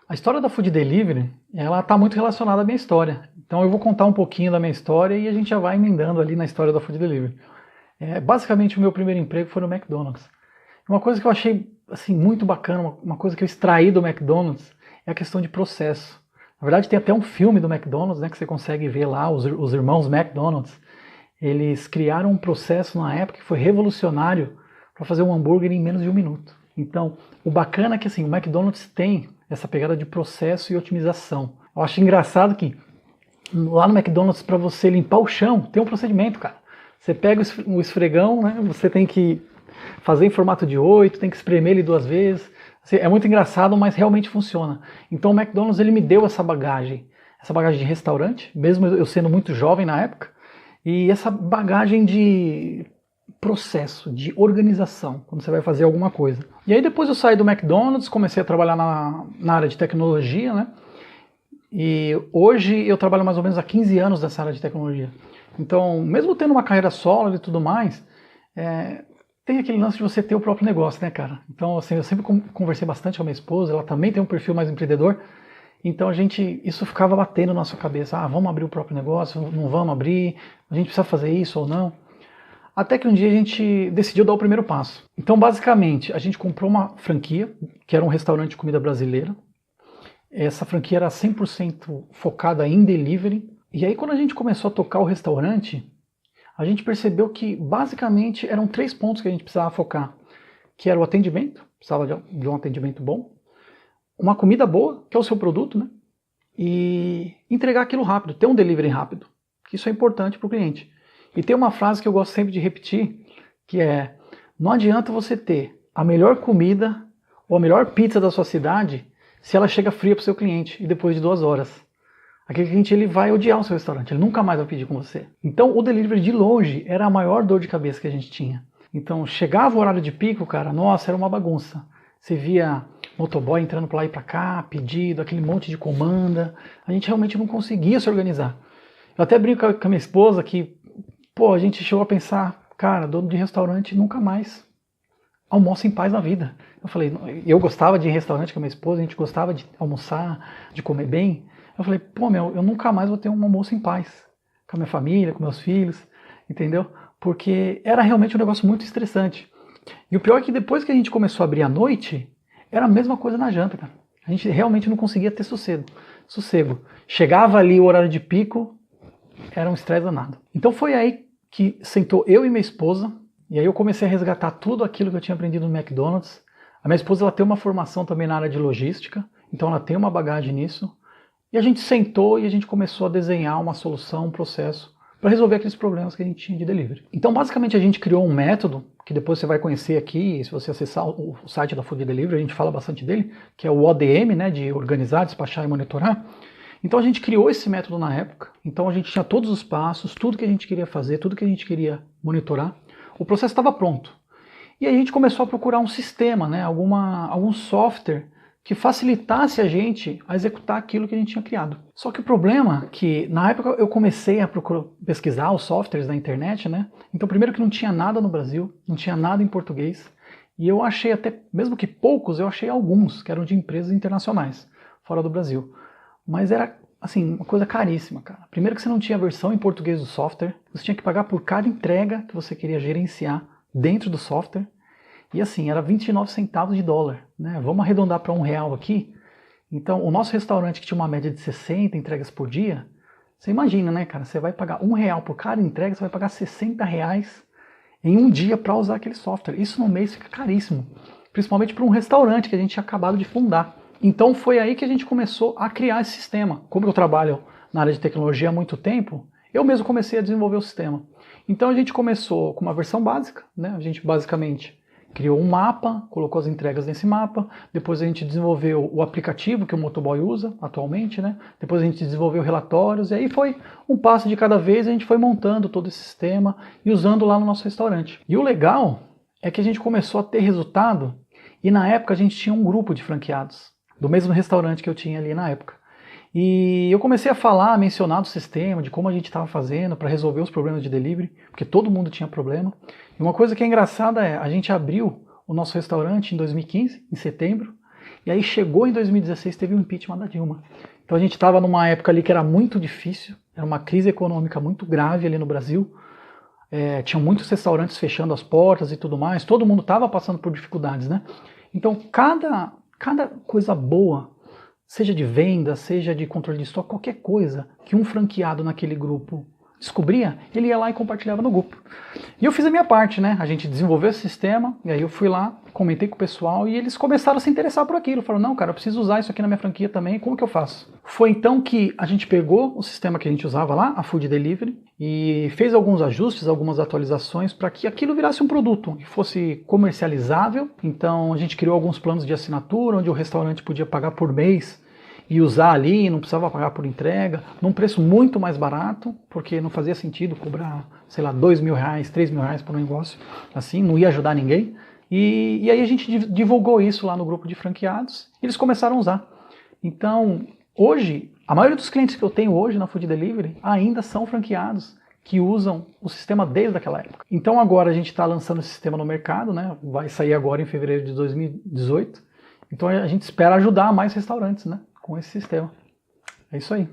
A história da Food Delivery, ela está muito relacionada à minha história. Então eu vou contar um pouquinho da minha história e a gente já vai emendando ali na história da Food Delivery. Basicamente o meu primeiro emprego foi no McDonald's. Uma coisa que eu achei assim, muito bacana, uma coisa que eu extraí do McDonald's é a questão de processo. Na verdade tem até um filme do McDonald's, né, que você consegue ver lá, os irmãos McDonald's. Eles criaram um processo na época que foi revolucionário para fazer um hambúrguer em menos de 1 minuto. Então, o bacana é que assim, o McDonald's tem essa pegada de processo e otimização. Eu acho engraçado que lá no McDonald's, para você limpar o chão, tem um procedimento, cara. Você pega o esfregão, né? Você tem que fazer em formato de 8, tem que espremer ele 2 vezes. Assim, é muito engraçado, mas realmente funciona. Então o McDonald's ele me deu essa bagagem de restaurante, mesmo eu sendo muito jovem na época, e essa bagagem de processo, de organização, quando você vai fazer alguma coisa. E aí depois eu saí do McDonald's, comecei a trabalhar na área de tecnologia, né? E hoje eu trabalho mais ou menos há 15 anos nessa área de tecnologia. Então, mesmo tendo uma carreira solo e tudo mais, tem aquele lance de você ter o próprio negócio, né, cara? Então, assim, eu sempre conversei bastante com a minha esposa, ela também tem um perfil mais empreendedor, então isso ficava batendo na nossa cabeça, vamos abrir o próprio negócio, não vamos abrir, a gente precisa fazer isso ou não. Até que um dia a gente decidiu dar o primeiro passo. Então, basicamente, a gente comprou uma franquia, que era um restaurante de comida brasileira. Essa franquia era 100% focada em delivery. E aí, quando a gente começou a tocar o restaurante, a gente percebeu que, basicamente, eram 3 pontos que a gente precisava focar. Que era o atendimento, precisava de um atendimento bom. Uma comida boa, que é o seu produto, né? E entregar aquilo rápido, ter um delivery rápido. Isso é importante para o cliente. E tem uma frase que eu gosto sempre de repetir, que é: não adianta você ter a melhor comida ou a melhor pizza da sua cidade se ela chega fria para o seu cliente e depois de 2 horas. Aquele cliente ele vai odiar o seu restaurante, ele nunca mais vai pedir com você. Então o delivery de longe era a maior dor de cabeça que a gente tinha. Então chegava o horário de pico, cara, nossa, era uma bagunça. Você via motoboy entrando para lá e para cá, pedido, aquele monte de comanda. A gente realmente não conseguia se organizar. Eu até brinco com a minha esposa que a gente chegou a pensar, cara, dono de restaurante nunca mais almoça em paz na vida. Eu falei, eu gostava de ir em restaurante com a minha esposa, a gente gostava de almoçar, de comer bem. Eu falei, eu nunca mais vou ter um almoço em paz com a minha família, com meus filhos, entendeu? Porque era realmente um negócio muito estressante. E o pior é que depois que a gente começou a abrir à noite, era a mesma coisa na janta, cara. A gente realmente não conseguia ter sossego. Chegava ali o horário de pico, era um estresse danado. Então foi aí que sentou eu e minha esposa, e aí eu comecei a resgatar tudo aquilo que eu tinha aprendido no McDonald's. A minha esposa ela tem uma formação também na área de logística, então ela tem uma bagagem nisso. E a gente sentou e a gente começou a desenhar uma solução, um processo, para resolver aqueles problemas que a gente tinha de delivery. Então basicamente a gente criou um método, que depois você vai conhecer aqui, se você acessar o site da Food Delivery, a gente fala bastante dele, que é o ODM, né, de organizar, despachar e monitorar. Então a gente criou esse método na época, então a gente tinha todos os passos, tudo que a gente queria fazer, tudo que a gente queria monitorar. O processo estava pronto. E aí a gente começou a procurar um sistema, né, algum software que facilitasse a gente a executar aquilo que a gente tinha criado. Só que o problema é que na época eu comecei a pesquisar os softwares na internet, né? Então primeiro que não tinha nada no Brasil, não tinha nada em português, e eu achei até, mesmo que poucos, eu achei alguns que eram de empresas internacionais, fora do Brasil. Mas era, assim, uma coisa caríssima, cara. Primeiro que você não tinha a versão em português do software, você tinha que pagar por cada entrega que você queria gerenciar dentro do software. E assim, era 29 centavos de dólar, né? Vamos arredondar para R$1 aqui. Então, o nosso restaurante que tinha uma média de 60 entregas por dia, você imagina, né, cara? Você vai pagar R$1 por cada entrega, você vai pagar R$60 em um dia para usar aquele software. Isso no mês fica caríssimo, principalmente para um restaurante que a gente tinha acabado de fundar. Então foi aí que a gente começou a criar esse sistema. Como eu trabalho na área de tecnologia há muito tempo, eu mesmo comecei a desenvolver o sistema. Então a gente começou com uma versão básica, né? A gente basicamente criou um mapa, colocou as entregas nesse mapa, depois a gente desenvolveu o aplicativo que o motoboy usa atualmente, né? Depois a gente desenvolveu relatórios, e aí foi um passo de cada vez, a gente foi montando todo esse sistema e usando lá no nosso restaurante. E o legal é que a gente começou a ter resultado, e na época a gente tinha um grupo de franqueados, do mesmo restaurante que eu tinha ali na época. E eu comecei a mencionar do sistema, de como a gente estava fazendo para resolver os problemas de delivery, porque todo mundo tinha problema. E uma coisa que é engraçada é, a gente abriu o nosso restaurante em 2015, em setembro, E aí chegou em 2016, teve o impeachment da Dilma. Então a gente estava numa época ali que era muito difícil, era uma crise econômica muito grave ali no Brasil. Tinham muitos restaurantes fechando as portas e tudo mais, todo mundo estava passando por dificuldades, né? Então cada coisa boa, seja de venda, seja de controle de estoque, qualquer coisa que um franqueado naquele grupo descobria, ele ia lá e compartilhava no grupo. E eu fiz a minha parte, né? A gente desenvolveu esse sistema, e aí eu fui lá, comentei com o pessoal, e eles começaram a se interessar por aquilo. Falaram, não, cara, eu preciso usar isso aqui na minha franquia também, como que eu faço? Foi então que a gente pegou o sistema que a gente usava lá, a Food Delivery, e fez alguns ajustes, algumas atualizações para que aquilo virasse um produto e fosse comercializável. Então a gente criou alguns planos de assinatura, onde o restaurante podia pagar por mês e usar ali, não precisava pagar por entrega, num preço muito mais barato, porque não fazia sentido cobrar, sei lá, R$2.000, R$3.000 por um negócio, assim, não ia ajudar ninguém. E aí a gente divulgou isso lá no grupo de franqueados, e eles começaram a usar. Então, hoje, a maioria dos clientes que eu tenho hoje na Food Delivery ainda são franqueados que usam o sistema desde aquela época. Então agora a gente está lançando esse sistema no mercado, né? Vai sair agora em fevereiro de 2018. Então a gente espera ajudar mais restaurantes, né? Com esse sistema. É isso aí.